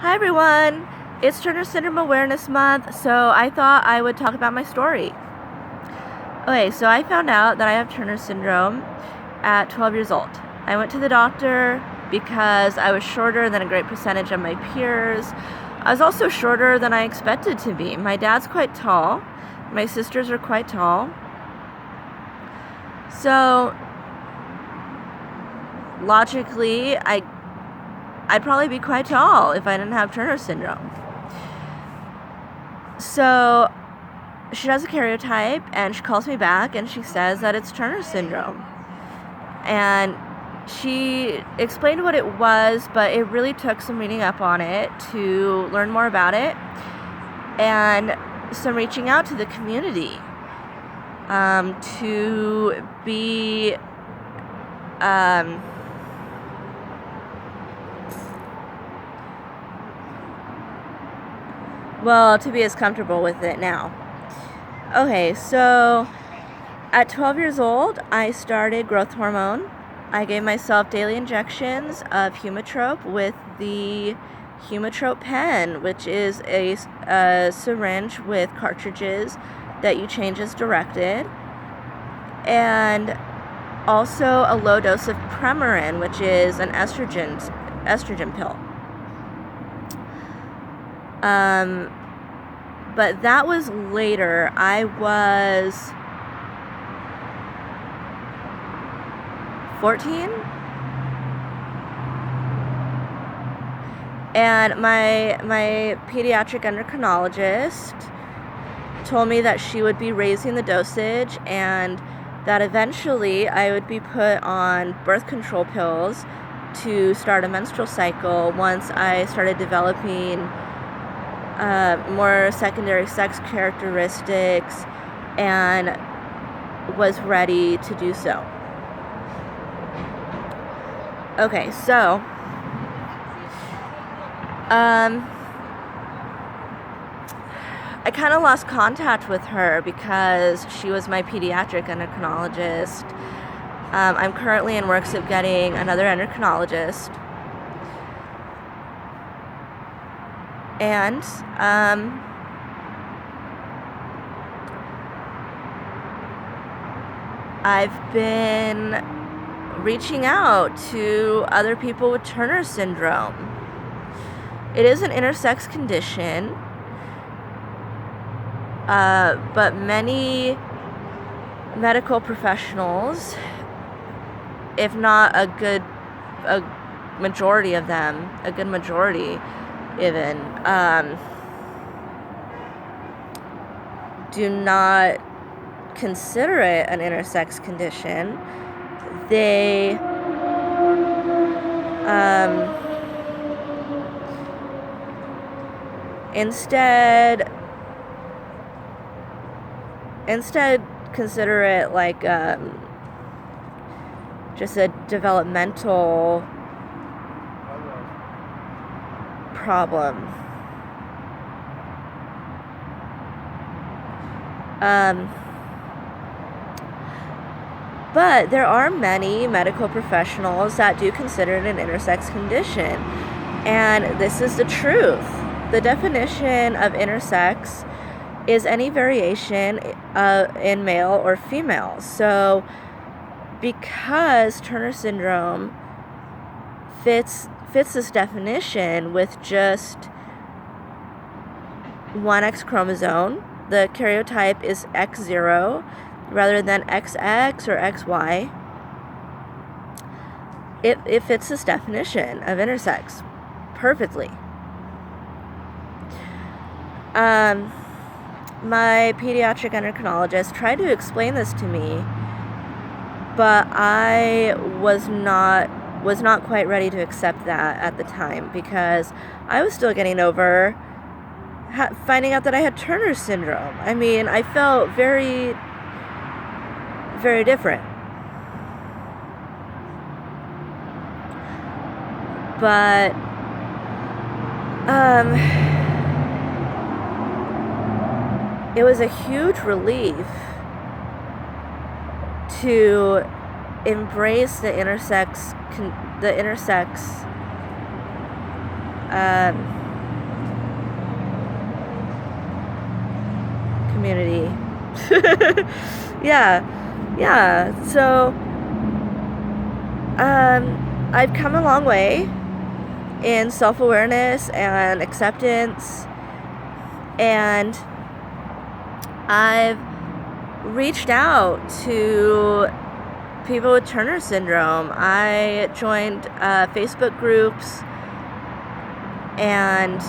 Hi everyone! It's Turner Syndrome Awareness Month, so I thought I would talk about my story. Okay, so I found out that I have Turner Syndrome at 12 years old. I went to the doctor because I was shorter than a great percentage of my peers. I was also shorter than I expected to be. My dad's quite tall. My sisters are quite tall. So, logically, I'd probably be quite tall if I didn't have Turner Syndrome. So, she does a karyotype and she calls me back and she says that it's Turner syndrome. And she explained what it was, but it really took some reading up on it to learn more about it and some reaching out to the community to be to be as comfortable with it now. Okay, so at 12 years old, I started growth hormone. I gave myself daily injections of Humatrope with the Humatrope pen, which is a syringe with cartridges that you change as directed, and also a low dose of Premarin, which is an estrogen pill. But that was later. I was 14, and my pediatric endocrinologist told me that she would be raising the dosage and that eventually I would be put on birth control pills to start a menstrual cycle once I started developing more secondary sex characteristics and was ready to do so. Okay, so I kind of lost contact with her because she was my pediatric endocrinologist. I'm currently in works of getting another endocrinologist. And I've been reaching out to other people with Turner syndrome. It is an intersex condition, but many medical professionals, if not a majority of them, a good majority even, do not consider it an intersex condition. They instead consider it like just a developmental problem. But there are many medical professionals that do consider it an intersex condition. And this is the truth. The definition of intersex is any variation in male or female. So because Turner syndrome fits this definition with just one X chromosome, the karyotype is X0 rather than XX or XY. It fits this definition of intersex perfectly. My pediatric endocrinologist tried to explain this to me, but I was not quite ready to accept that at the time because I was still getting over finding out that I had Turner syndrome. I mean, I felt very, very different. But it was a huge relief to embrace the intersex community. Yeah, yeah. So, I've come a long way in self-awareness and acceptance, and I've reached out to people with Turner syndrome. I joined Facebook groups and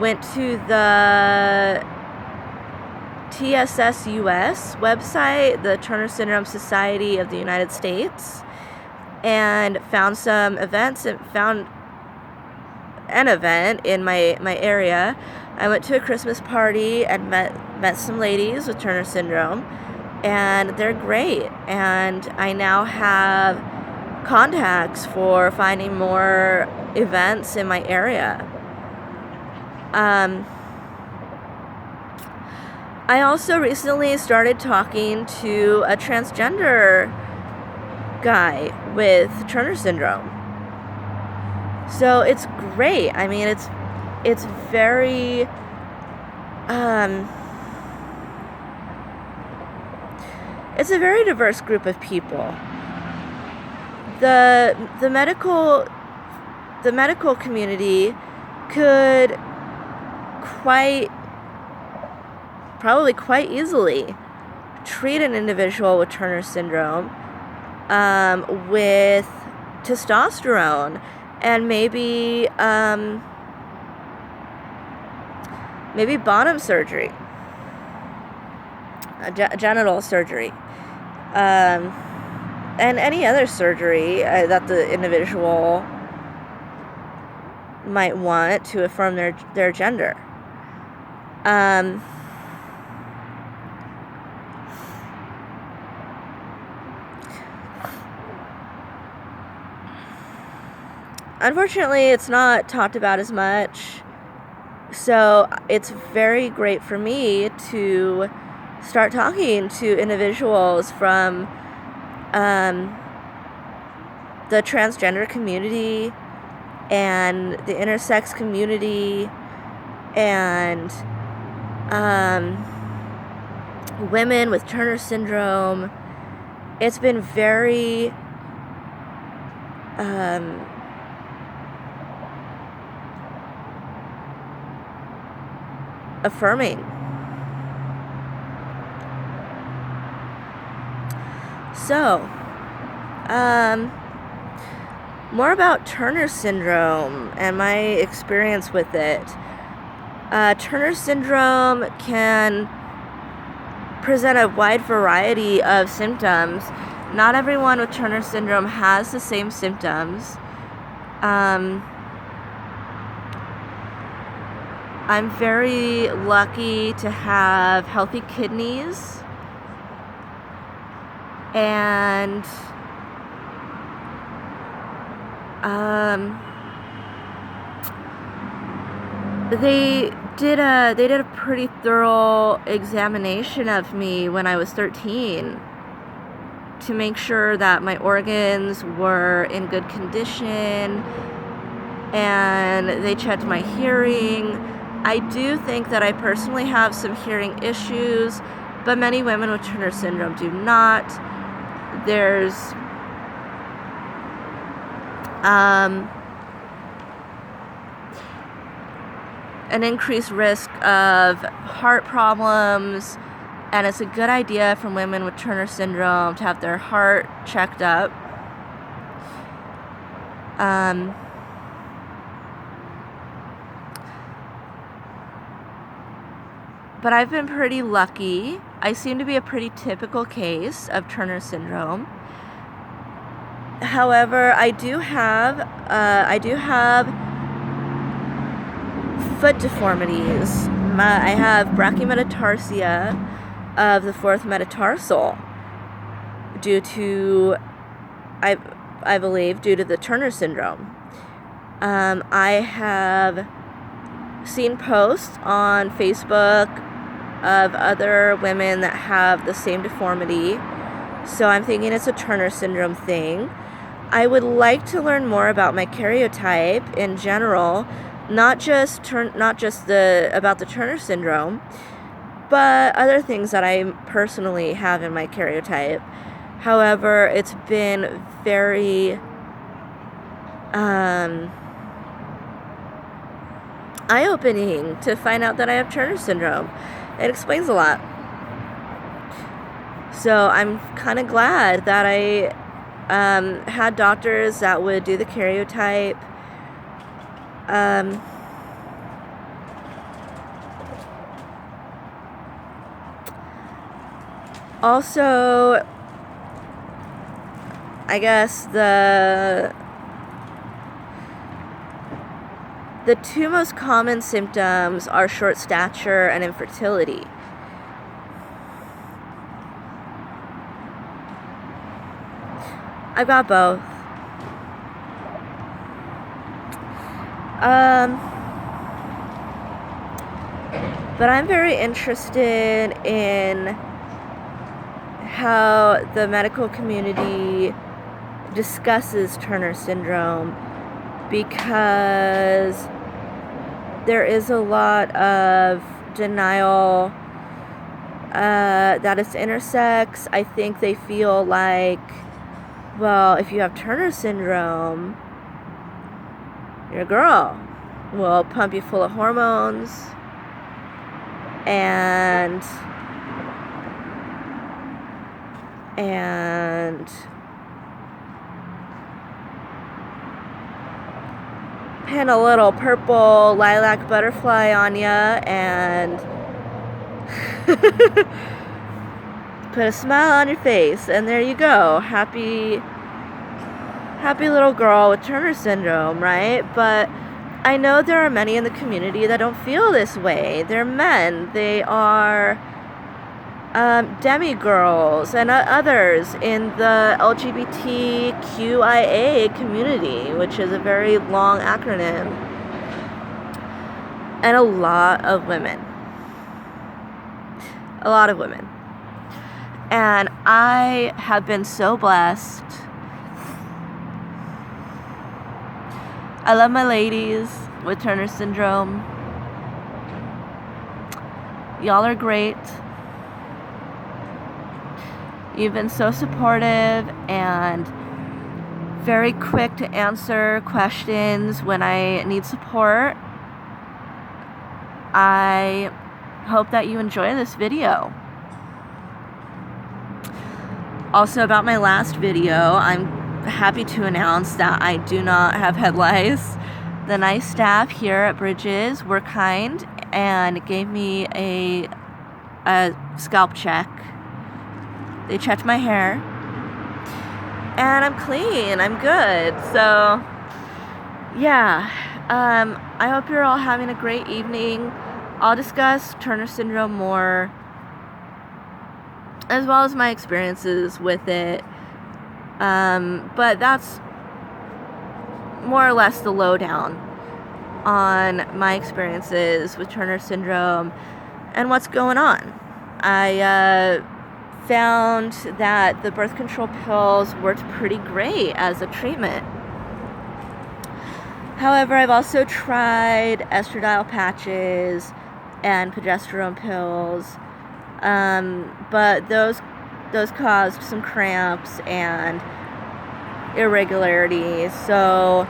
went to the TSSUS website, the Turner Syndrome Society of the United States, and found some events and found an event in my area. I went to a Christmas party and met some ladies with Turner syndrome, and they're great. And I now have contacts for finding more events in my area. I also recently started talking to a transgender guy with Turner syndrome. So it's great. I mean, it's very it's a very diverse group of people. The medical community could probably quite easily treat an individual with Turner syndrome with testosterone and maybe bottom surgery, genital surgery, and any other surgery that the individual might want to affirm their gender. Unfortunately, it's not talked about as much, so it's very great for me to start talking to individuals from the transgender community and the intersex community and women with Turner syndrome. It's been very affirming. So, more about Turner syndrome and my experience with it. Turner syndrome can present a wide variety of symptoms. Not everyone with Turner syndrome has the same symptoms. I'm very lucky to have healthy kidneys, and they did a pretty thorough examination of me when I was 13 to make sure that my organs were in good condition, and they checked my hearing. I do think that I personally have some hearing issues, but many women with Turner syndrome do not. There's an increased risk of heart problems, and it's a good idea for women with Turner syndrome to have their heart checked up. But I've been pretty lucky. I seem to be a pretty typical case of Turner syndrome. However, I do have foot deformities. I have brachymetatarsia of the fourth metatarsal due to, I believe, due to the Turner syndrome. I have seen posts on Facebook of other women that have the same deformity, so I'm thinking it's a Turner syndrome thing. I would like to learn more about my karyotype in general, not just about the Turner syndrome, but other things that I personally have in my karyotype. However, it's been very eye-opening to find out that I have Turner syndrome. It explains a lot. So I'm kind of glad that I had doctors that would do the karyotype. Also, I guess the two most common symptoms are short stature and infertility. I've got both. But I'm very interested in how the medical community discusses Turner syndrome, because there is a lot of denial that it's intersex. I think they feel like, well, if you have Turner syndrome, you're a girl. We'll pump you full of hormones and pin a little purple lilac butterfly on ya and put a smile on your face, and there you go. Happy little girl with Turner syndrome, right? But I know there are many in the community that don't feel this way. They're men. They are demigirls and others in the LGBTQIA community, which is a very long acronym, and a lot of women. And I have been so blessed. I love my ladies with Turner syndrome. Y'all are great. You've been so supportive and very quick to answer questions when I need support. I hope that you enjoy this video. Also, about my last video, I'm happy to announce that I do not have head lice. The nice staff here at Bridges were kind and gave me a scalp check. They checked my hair, and I'm clean. I'm good. So, yeah. I hope you're all having a great evening. I'll discuss Turner syndrome more, as well as my experiences with it. But that's more or less the lowdown on my experiences with Turner syndrome and what's going on. I found that the birth control pills worked pretty great as a treatment. However, I've also tried estradiol patches and progesterone pills, but those caused some cramps and irregularities. So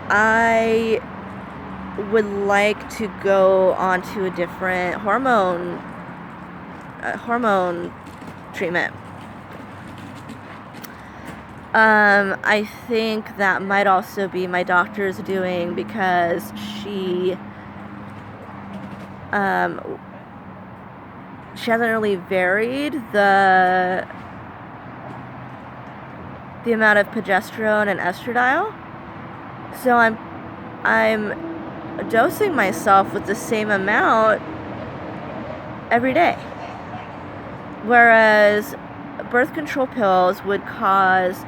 I would like to go on to a different hormone treatment. I think that might also be my doctor's doing, because she hasn't really varied the amount of progesterone and estradiol. So I'm dosing myself with the same amount every day. Whereas birth control pills would cause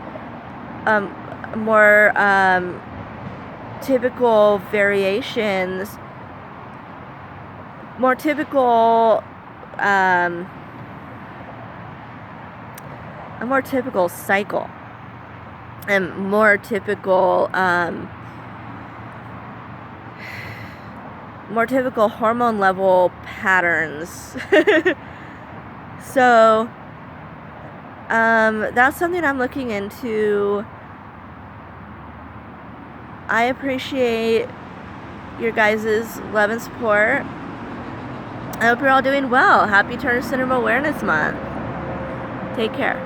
more typical variations, more typical a more typical cycle, and more typical more typical hormone level patterns. So that's something I'm looking into. I appreciate your guys' love and support. I hope you're all doing well. Happy Turner Syndrome Awareness Month. Take care.